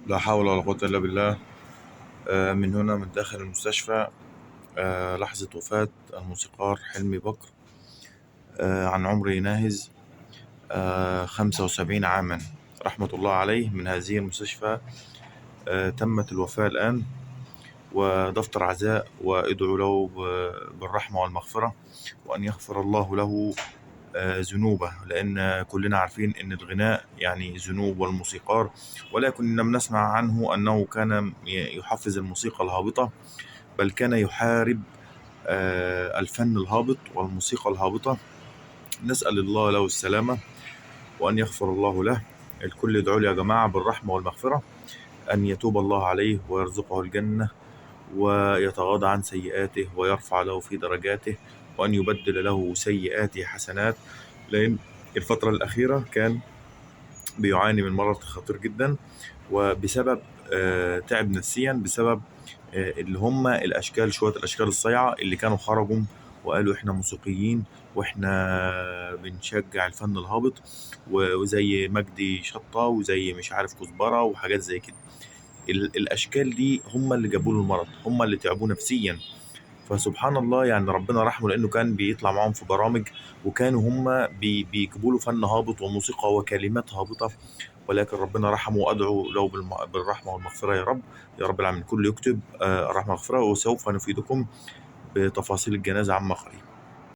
لا حول ولا قوة إلا بالله. من هنا من داخل المستشفى. لحظة وفاة الموسيقار حلمي بكر، عن عمر ناهز 75 عاما، رحمة الله عليه، من هذه المستشفى. تمت الوفاة الآن، ودفتر عزاء، وادعوا له بالرحمة والمغفرة، وأن يغفر الله له ذنوبه، لأن كلنا عارفين أن الغناء يعني ذنوب، والموسيقار، ولكن لم نسمع عنه أنه كان يحفز الموسيقى الهابطة، بل كان يحارب الفن الهابط والموسيقى الهابطة. نسأل الله له السلامة، وأن يغفر الله له. الكل يدعو له يا جماعة بالرحمة والمغفرة، أن يتوب الله عليه ويرزقه الجنة، ويتغاضى عن سيئاته ويرفع له في درجاته، وأن يبدل له سيئاته حسنات، لأن الفترة الأخيرة كان بيعاني من مرض خطير جدا، وبسبب تعب نفسيا، بسبب اللي هم شوية الأشكال الصايعة اللي كانوا خرجوا وقالوا إحنا موسيقيين، وإحنا بنشجع الفن الهابط، وزي مجدي شطة، وزي مش عارف كزبرة وحاجات زي كده. الأشكال دي هم اللي جابوا له المرض، هم اللي تعبوه نفسيا. فسبحان الله، يعني ربنا رحمه، لأنه كان بيطلع معاهم في برامج، وكانوا هم بيجيبوا له فن هابط وموسيقى وكلمات هابطة، ولكن ربنا رحمه، وأدعو له بالرحمة والمغفرة يا رب، يا رب العالمين. كل يكتب الرحمة والمغفرة، وسوف نفيدكم بتفاصيل الجنازة عما قريب.